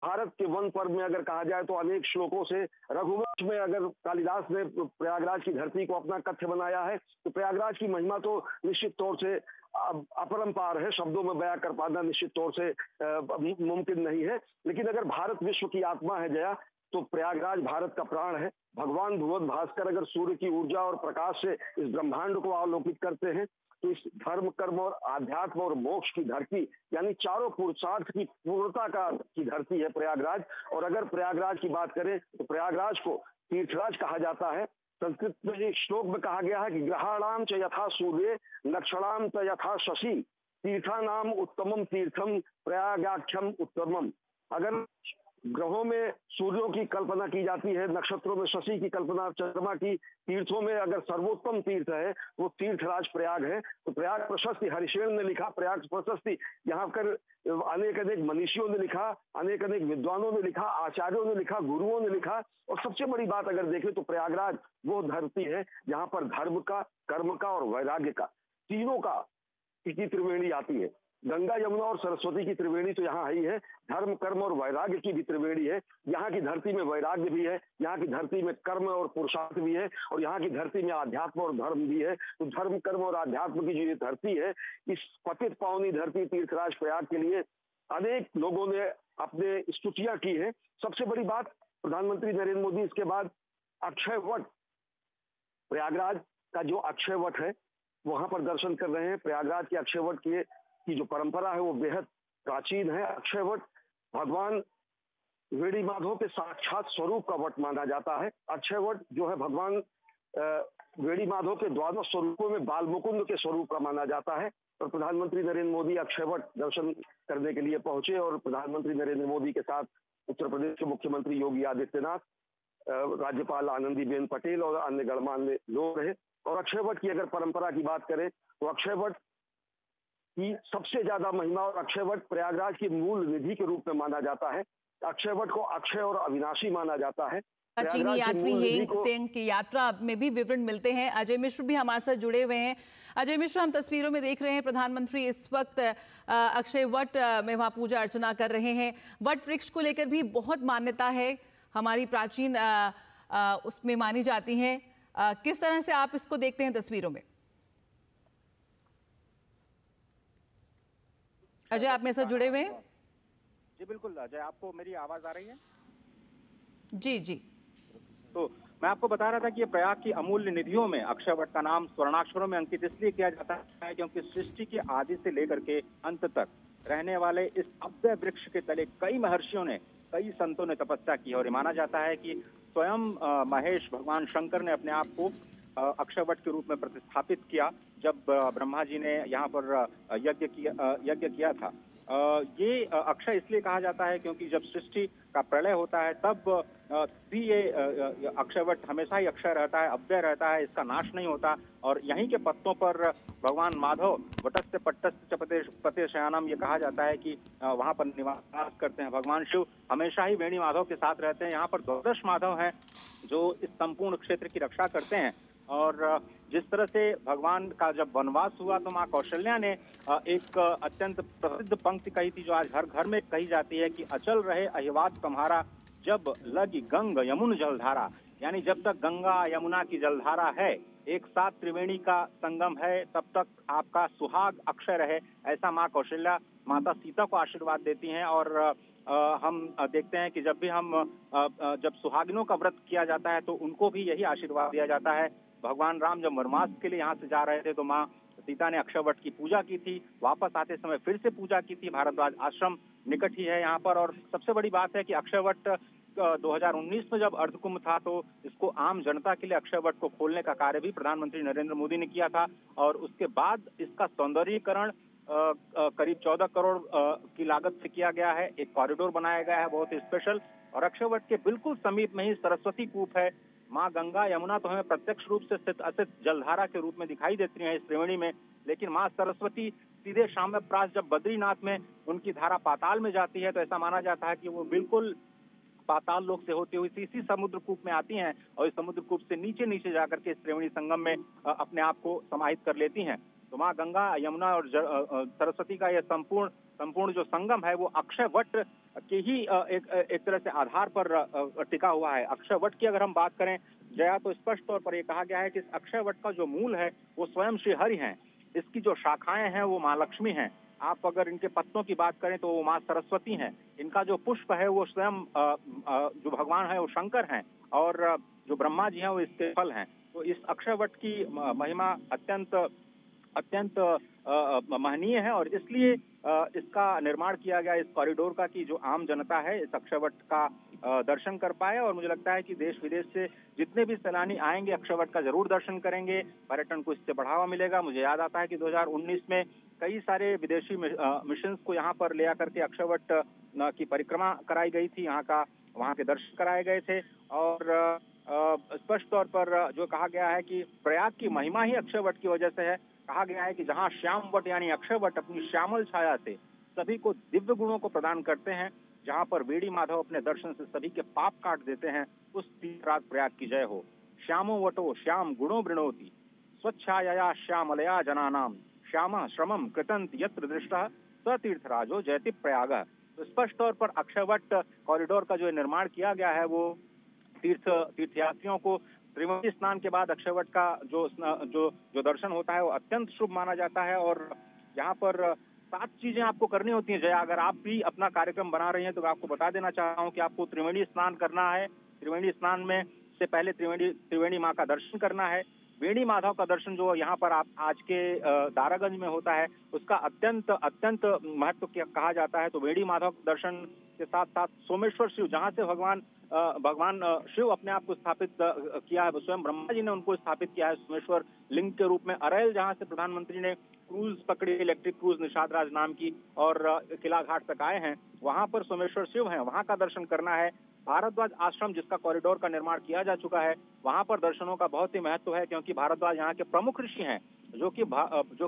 भारत के वन पर्व में अगर कहा जाए तो अनेक श्लोकों से रघुवंश में अगर कालिदास ने प्रयागराज की धरती को अपना कथ्य बनाया है, तो प्रयागराज की महिमा तो निश्चित तौर से अपरंपार है, शब्दों में बयां कर पाना निश्चित तौर से मुमकिन नहीं है। लेकिन अगर भारत विश्व की आत्मा है जया, तो प्रयागराज भारत का प्राण है। भगवान ध्रुव भास्कर अगर सूर्य की ऊर्जा और प्रकाश से इस ब्रह्मांड को अवलोकित करते हैं, तो इस धर्म, कर्म और आध्यात्म और मोक्ष की धरती, यानी चारों पुरुषार्थ की पूर्णता की धरती है प्रयागराज। और अगर प्रयागराज की बात करें तो प्रयागराज को तीर्थराज कहा जाता है। संस्कृत में एक श्लोक में कहा गया है कि ग्रहाणाम च यथा सूर्य नक्षणाम च यथा शशि तीर्थानाम उत्तमम तीर्थम प्रयागाख्यम उत्तमम। अगर ग्रहों में सूर्यों की कल्पना की जाती है, नक्षत्रों में शशि की कल्पना, चंद्रमा की, तीर्थों में अगर सर्वोत्तम तीर्थ है वो तीर्थराज प्रयाग है। तो प्रयाग प्रशस्ति हरिशेन ने लिखा, प्रयाग प्रशस्ति यहाँ कर अनेक अनेक मनीषियों ने लिखा, अनेक अनेक विद्वानों ने लिखा, आचार्यों ने लिखा, गुरुओं ने लिखा। और सबसे बड़ी बात अगर देखें तो प्रयागराज वो धरती है जहाँ पर धर्म का, कर्म का और वैराग्य का, तीनों का की त्रिवेणी आती है। गंगा, यमुना और सरस्वती की त्रिवेणी तो यहाँ ही है, धर्म, कर्म और वैराग्य की भी त्रिवेणी है। यहाँ की धरती में वैराग्य भी है, यहाँ की धरती में कर्म और पुरुषार्थ भी है, और यहाँ की धरती में आध्यात्म और धर्म भी है। तो धर्म, कर्म और आध्यात्म की जो ये धरती है, इस पतित पावनी धरती तीर्थराज प्रयाग के लिए अनेक लोगों ने अपने स्तुतियां की है। सबसे बड़ी बात, प्रधानमंत्री नरेंद्र मोदी इसके बाद अक्षय वट, प्रयागराज का जो अक्षय वट है वहां पर दर्शन कर रहे हैं। प्रयागराज के अक्षय वट की जो परंपरा है वो बेहद प्राचीन है। अक्षय वट भगवान वेणी माधव के साक्षात स्वरूप का वट माना जाता है। अक्षय वट जो है भगवान वेणी माधव के द्वादश स्वरूपों में बाल मुकुंद के स्वरूप का माना जाता है। और प्रधानमंत्री नरेंद्र मोदी अक्षय वट दर्शन करने के लिए पहुंचे, और प्रधानमंत्री नरेंद्र मोदी के साथ उत्तर प्रदेश के मुख्यमंत्री योगी आदित्यनाथ, राज्यपाल आनंदीबेन पटेल और अन्य गणमान्य लोग रहे। और अक्षय वट की अगर परंपरा की बात करें तो अक्षय वट की सबसे ज्यादा महिमा, और अक्षय वट प्रयागराज की मूल निधि के रूप में माना जाता है। अक्षय वट को अक्षय और अविनाशी माना जाता है। चीनी यात्री हेंग सेंग की यात्रा में भी विवरण मिलते हैं। अजय मिश्र भी हमारे साथ जुड़े हुए हैं। अजय मिश्र, हम तस्वीरों में देख रहे हैं प्रधानमंत्री इस वक्त अक्षय वट में वहां पूजा अर्चना कर रहे हैं। वट वृक्ष को लेकर भी बहुत मान्यता है, हमारी प्राचीन उसमें मानी जाती है। किस तरह से आप इसको देखते हैं तस्वीरों में? अजय, आप मेरे साथ जुड़े हुए हैं? जी बिल्कुल अजय, आपको मेरी आवाज आ रही है? जी जी। तो मैं आपको बता रहा था कि ये प्रयाग की अमूल्य निधियों में अक्षय वट का नाम स्वर्णाक्षरों में अंकित इसलिए किया जाता है क्योंकि सृष्टि के आदि से लेकर के अंत तक रहने वाले इस अव्यय वृक्ष के तले कई महर्षियों ने, कई संतों ने तपस्या की। और ये माना जाता है कि स्वयं महेश, भगवान शंकर ने अपने आप को अक्षय वट के रूप में प्रतिस्थापित किया जब ब्रह्मा जी ने यहाँ पर यज्ञ किया था। ये अक्षय इसलिए कहा जाता है क्योंकि जब सृष्टि का प्रलय होता है तब भी ये अक्षय वट हमेशा ही अक्षय रहता है, अव्यय रहता है, इसका नाश नहीं होता। और यहीं के पत्तों पर भगवान माधव वटस्य पट्टस्य पते शयानम, ये कहा जाता है कि वहां पर निवास करते हैं। भगवान शिव हमेशा ही वेणी माधव के साथ रहते हैं। यहाँ पर द्वादश माधव हैं जो इस संपूर्ण क्षेत्र की रक्षा करते हैं। और जिस तरह से भगवान का जब वनवास हुआ तो माँ कौशल्या ने एक अत्यंत प्रसिद्ध पंक्ति कही थी जो आज हर घर में कही जाती है कि अचल रहे अहिवात तुम्हारा जब लगी गंग यमुन जलधारा। यानी जब तक गंगा यमुना की जलधारा है, एक साथ त्रिवेणी का संगम है, तब तक आपका सुहाग अक्षय रहे, ऐसा माँ कौशल्या माता सीता को आशीर्वाद देती हैं। और हम देखते हैं कि जब भी जब सुहागिनों का व्रत किया जाता है तो उनको भी यही आशीर्वाद दिया जाता है। भगवान राम जब वनवास के लिए यहाँ से जा रहे थे तो माँ सीता ने अक्षय वट की पूजा की थी, वापस आते समय फिर से पूजा की थी। भारद्वाज आश्रम निकट ही है यहाँ पर। और सबसे बड़ी बात है कि अक्षय वट 2019 में जब अर्धकुंभ था तो इसको आम जनता के लिए अक्षय वट को खोलने का कार्य भी प्रधानमंत्री नरेंद्र मोदी ने किया था। और उसके बाद इसका सौंदर्यीकरण करीब 14 करोड़ की लागत से किया गया है। एक कॉरिडोर बनाया गया है बहुत ही स्पेशल। और अक्षय वट के बिल्कुल समीप में ही सरस्वती कूप है। माँ गंगा यमुना तो हमें प्रत्यक्ष रूप से स्थित असित जलधारा के रूप में दिखाई देती है इस त्रिवेणी में, लेकिन माँ सरस्वती सीधे शाम्य प्रास जब बद्रीनाथ में उनकी धारा पाताल में जाती है तो ऐसा माना जाता है कि वो बिल्कुल पाताल लोक से होती हुई इसी समुद्र कूप में आती हैं और इस समुद्र कूप से नीचे नीचे जाकर के इस त्रिवेणी संगम में अपने आप को समाहित कर लेती हैं। तो माँ गंगा, यमुना और सरस्वती का यह संपूर्ण जो संगम है वो अक्षय वट के ही एक तरह से आधार पर टिका हुआ है। अक्षय वट की अगर हम बात करें जया, तो स्पष्ट तौर पर यह कहा गया है कि इस अक्षय वट का जो मूल है वो स्वयं श्री हरि हैं। इसकी जो शाखाएं हैं वो माँ लक्ष्मी हैं। आप अगर इनके पत्तों की बात करें तो वो माँ सरस्वती हैं। इनका जो पुष्प है वो स्वयं जो भगवान है वो शंकर हैं, और जो ब्रह्मा जी हैं वो इसके फल हैं। तो इस अक्षय वट की महिमा अत्यंत महनीय है, और इसलिए इसका निर्माण किया गया इस कॉरिडोर का, कि जो आम जनता है इस अक्षयवट का दर्शन कर पाए। और मुझे लगता है कि देश विदेश से जितने भी सैलानी आएंगे अक्षयवट का जरूर दर्शन करेंगे, पर्यटन को इससे बढ़ावा मिलेगा। मुझे याद आता है कि 2019 में कई सारे विदेशी मिशंस को यहाँ पर ले आकर के अक्षयवट की परिक्रमा कराई गई थी, वहाँ के दर्शन कराए गए थे। और स्पष्ट तौर पर जो कहा गया है कि प्रयाग की महिमा ही अक्षयवट की वजह से है। कहा गया है कि जहाँ श्याम वट यानी अक्षयवट अपनी श्यामल छाया से सभी को दिव्य गुणों को प्रदान करते हैं, जहाँ पर वेणी माधव अपने दर्शन से सभी के पाप काट देते हैं, उस तीर्थराज प्रयाग की जय हो। श्यामो वटो श्याम गुणो वृणोति स्वच्छाया श्यामलया जनानाम श्यामः श्रमम कृतंत यत्र दृष्टः स तीर्थराजो जयति प्रयाग। तो स्पष्ट तौर पर अक्षयवट कॉरिडोर का जो निर्माण किया गया है वो तीर्थयात्रियों को त्रिवेणी स्नान के बाद अक्षयवट का जो दर्शन होता है वो अत्यंत शुभ माना जाता है। और यहाँ पर 7 चीजें आपको करनी होती हैं जया। अगर आप भी अपना कार्यक्रम बना रही हैं तो मैं आपको बता देना चाह रहा हूँ कि आपको त्रिवेणी स्नान करना है। त्रिवेणी स्नान में से पहले त्रिवेणी माँ का दर्शन करना है। वेणी माधव का दर्शन जो यहाँ पर आप आज के दारागंज में होता है उसका अत्यंत महत्व कहा जाता है। तो वेणी माधव दर्शन के साथ साथ सोमेश्वर शिव, जहाँ से भगवान शिव अपने आप को स्थापित किया है, स्वयं ब्रह्मा जी ने उनको स्थापित किया है सोमेश्वर लिंग के रूप में। अरैल, जहाँ से प्रधानमंत्री ने क्रूज पकड़ी, इलेक्ट्रिक क्रूज निषाद राज नाम की, और किला घाट तक आए हैं, वहां पर सोमेश्वर शिव हैं, वहां का दर्शन करना है। भारद्वाज आश्रम जिसका कॉरिडोर का निर्माण किया जा चुका है, वहां पर दर्शनों का बहुत ही महत्व है, क्योंकि भारद्वाज यहाँ के प्रमुख ऋषि हैं जो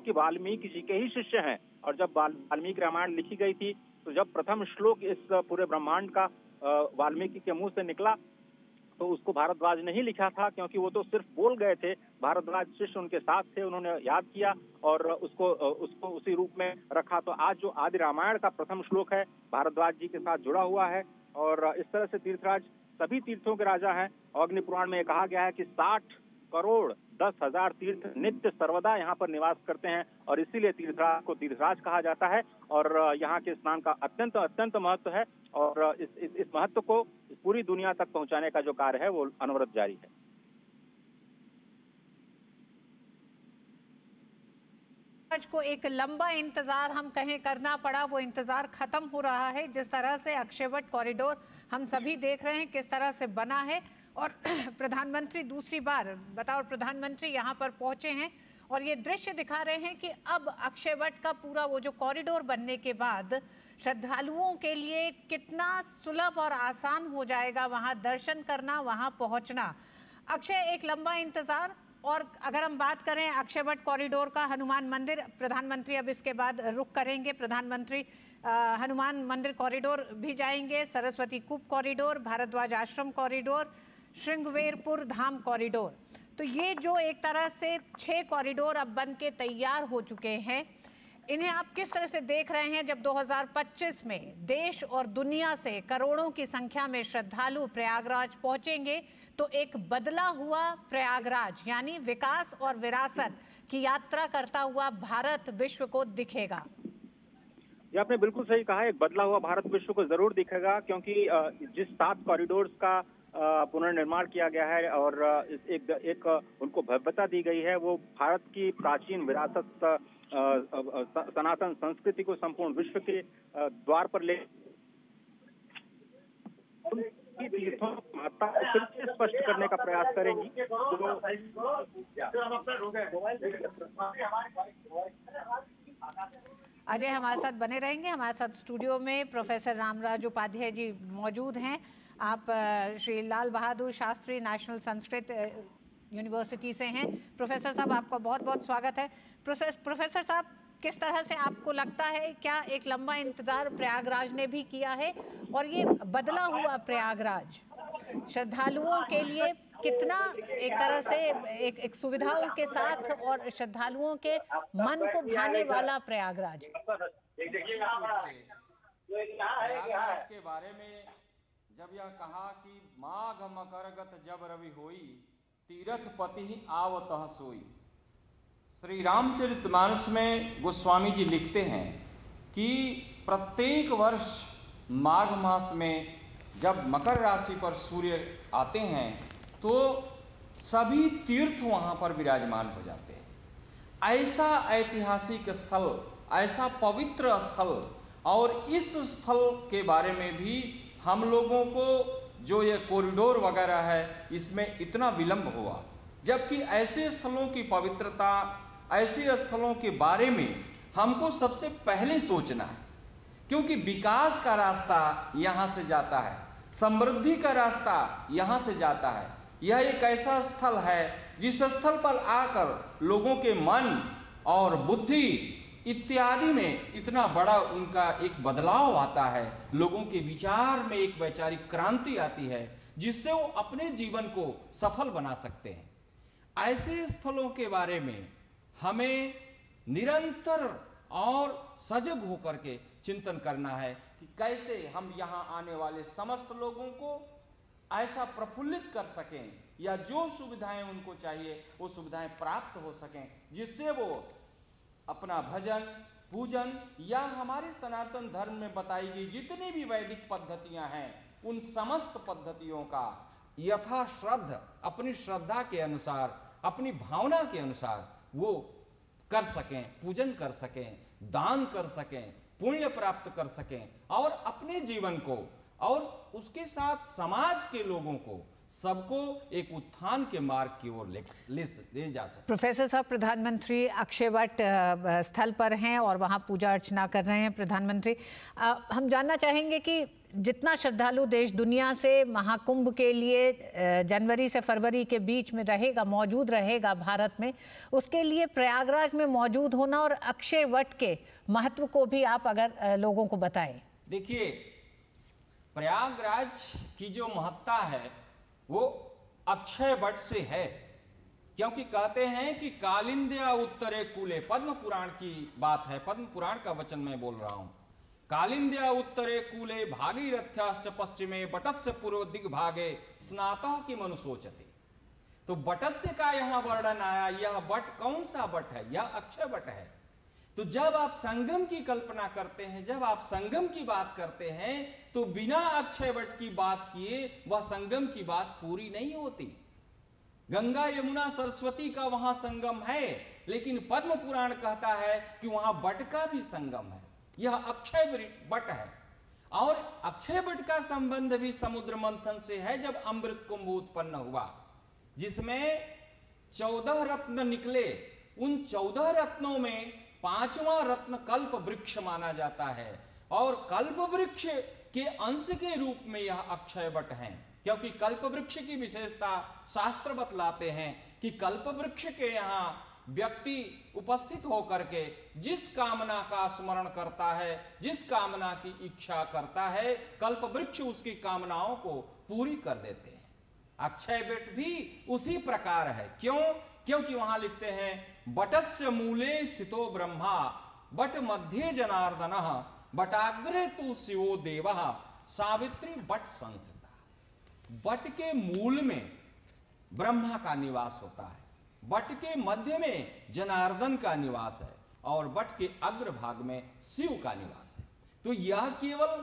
कि वाल्मीकि जी के ही शिष्य हैं। और जब वाल्मीकि रामायण लिखी गई थी तो जब प्रथम श्लोक इस पूरे ब्रह्मांड का वाल्मीकि के मुंह से निकला तो उसको भारद्वाज ने ही लिखा था, क्योंकि वो तो सिर्फ बोल गए थे, भारद्वाज शिष्य उनके साथ थे, उन्होंने याद किया और उसको उसी रूप में रखा। तो आज जो आदि रामायण का प्रथम श्लोक है भारद्वाज जी के साथ जुड़ा हुआ है। और इस तरह से तीर्थराज सभी तीर्थों के राजा हैं। अग्नि पुराण में कहा गया है कि 60 करोड़ 10,000 तीर्थ नित्य सर्वदा यहाँ पर निवास करते हैं, और इसीलिए तीर्थराज को तीर्थराज कहा जाता है। और यहाँ के स्नान का अत्यंत महत्व है, और इस महत्व को पूरी दुनिया तक पहुंचाने का जो कार्य है वो अनवरत जारी है। आज को एक लंबा इंतजार हम कहें करना पड़ा, वो इंतजार खत्म हो रहा है। जिस तरह से अक्षयवट कॉरिडोर हम सभी देख रहे हैं किस तरह से बना है, और प्रधानमंत्री दूसरी बार बताओ प्रधानमंत्री यहाँ पर पहुंचे हैं और ये दृश्य दिखा रहे हैं कि अब अक्षयवट का पूरा वो जो कॉरिडोर बनने के बाद श्रद्धालुओं के लिए कितना सुलभ और आसान हो जाएगा वहाँ दर्शन करना, वहाँ पहुँचना। अक्षय, एक लंबा इंतजार। और अगर हम बात करें अक्षयवट कॉरिडोर का, हनुमान मंदिर, प्रधानमंत्री अब इसके बाद रुक करेंगे, प्रधानमंत्री हनुमान मंदिर कॉरिडोर भी जाएंगे, सरस्वती कूप कॉरिडोर, भारद्वाज आश्रम कॉरिडोर, श्रृंगवेरपुर धाम कॉरिडोर। तो ये जो एक तरह से 6 कॉरिडोर अब बन के तैयार हो चुके हैं, इन्हें आप किस तरह से देख रहे हैं जब 2025 में देश और दुनिया से करोड़ों की संख्या में श्रद्धालु प्रयागराज पहुंचेंगे, तो एक बदला हुआ प्रयागराज यानी विकास और विरासत की यात्रा करता हुआ भारत विश्व को दिखेगा। ये आपने बिल्कुल सही कहा, एक बदला हुआ भारत विश्व को जरूर दिखेगा, क्योंकि जिस 7 कॉरिडोर्स का पुनर्निर्माण किया गया है और एक उनको भव्यता दी गई है, वो भारत की प्राचीन विरासत, सनातन संस्कृति को संपूर्ण विश्व के द्वार पर ले तीर्थों की महत्ता को फिर से स्पष्ट करने का प्रयास करेंगी। अजय हमारे साथ बने रहेंगे। हमारे साथ स्टूडियो में प्रोफेसर रामराज उपाध्याय जी मौजूद हैं। आप श्री लाल बहादुर शास्त्री नेशनल संस्कृत यूनिवर्सिटी से हैं। प्रोफेसर साहब, आपका बहुत बहुत स्वागत है। प्रोफेसर साहब, किस तरह से आपको लगता है, क्या एक लंबा इंतजार प्रयागराज ने भी किया है, और ये बदला हुआ प्रयागराज श्रद्धालुओं के लिए कितना एक तरह से एक सुविधाओं के साथ और श्रद्धालुओं के मन को भाने वाला प्रयागराज? प्रयागराज के बारे में जब यह कहा कि माघ मकरगत जब रवि होई, तीर्थ पति आवतः सोई। श्री रामचरितमानस में गोस्वामी जी लिखते हैं कि प्रत्येक वर्ष माघ मास में जब मकर राशि पर सूर्य आते हैं तो सभी तीर्थ वहां पर विराजमान हो जाते हैं। ऐसा ऐतिहासिक स्थल, ऐसा पवित्र स्थल, और इस स्थल के बारे में भी हम लोगों को जो ये कॉरिडोर वगैरह है इसमें इतना विलंब हुआ, जबकि ऐसे स्थलों की पवित्रता, ऐसे स्थलों के बारे में हमको सबसे पहले सोचना है, क्योंकि विकास का रास्ता यहाँ से जाता है, समृद्धि का रास्ता यहाँ से जाता है। यह एक ऐसा स्थल है जिस स्थल पर आकर लोगों के मन और बुद्धि इत्यादि में इतना बड़ा उनका एक बदलाव आता है, लोगों के विचार में एक वैचारिक क्रांति आती है जिससे वो अपने जीवन को सफल बना सकते हैं। ऐसे स्थलों के बारे में हमें निरंतर और सजग होकर के चिंतन करना है कि कैसे हम यहाँ आने वाले समस्त लोगों को ऐसा प्रफुल्लित कर सकें, या जो सुविधाएं उनको चाहिए वो सुविधाएं प्राप्त हो सकें, जिससे वो अपना भजन पूजन या हमारे सनातन धर्म में बताई गई जितनी भी वैदिक पद्धतियां हैं उन समस्त पद्धतियों का यथाश्रद्ध अपनी श्रद्धा के अनुसार, अपनी भावना के अनुसार वो कर सकें, पूजन कर सकें, दान कर सकें, पुण्य प्राप्त कर सकें, और अपने जीवन को और उसके साथ समाज के लोगों को सबको एक उत्थान के मार्ग की ओर ले जा सके। प्रोफेसर साहब, प्रधानमंत्री अक्षयवट स्थल पर हैं और वहां पूजा अर्चना कर रहे हैं प्रधानमंत्री। हम जानना चाहेंगे कि जितना श्रद्धालु देश दुनिया से महाकुंभ के लिए जनवरी से फरवरी के बीच में रहेगा, मौजूद रहेगा भारत में, उसके लिए प्रयागराज में मौजूद होना और अक्षयवट के महत्व को भी आप अगर लोगों को बताएं। देखिए, प्रयागराज की जो महत्ता है वो अक्षयवट से है, क्योंकि कहते हैं कि कालिंद्या उत्तरे कूले, पद्म पुराण की बात है, पद्म पुराण का वचन मैं बोल रहा हूं। कालिंद्या उत्तरे कूले भागीरथ्याश्च पश्चिमे बटस्य पूर्व दिग्भागे स्नातः की मनुसोचते। तो बटस्य का यहां वर्णन आया। यह बट कौन सा बट है? यह अक्षयवट है। तो जब आप संगम की कल्पना करते हैं, जब आप संगम की बात करते हैं, तो बिना अक्षयवट की बात किए वह संगम की बात पूरी नहीं होती। गंगा यमुना सरस्वती का वहां संगम है, लेकिन पद्म पुराण कहता है कि वहां बट का भी संगम है। यह अक्षय बट है, और अक्षय बट का संबंध भी समुद्र मंथन से है, जब अमृत कुंभ उत्पन्न हुआ, जिसमें 14 रत्न निकले। उन 14 रत्नों में 5वां रत्न कल्प वृक्ष माना जाता है, और कल्प वृक्ष के अंश के रूप में यह अक्षय वट है। क्योंकि कल्प वृक्ष की विशेषता शास्त्र बतलाते हैं कि कल्प वृक्ष के यहाँ व्यक्ति उपस्थित होकर के जिस कामना का स्मरण करता है, जिस कामना की इच्छा करता है, कल्प वृक्ष उसकी कामनाओं को पूरी कर देते हैं। अक्षय वट भी उसी प्रकार है। क्यों? क्योंकि वहां लिखते हैं बटस्य मूले स्थितो ब्रह्मा, बट मध्य जनार्दनः, बटाग्रे तु शिवो देवः, सावित्री बट संस्थिता। बट के मूल में ब्रह्मा का निवास होता है, बट के मध्य में जनार्दन का निवास है, और बट के अग्रभाग में शिव का निवास है। तो यह केवल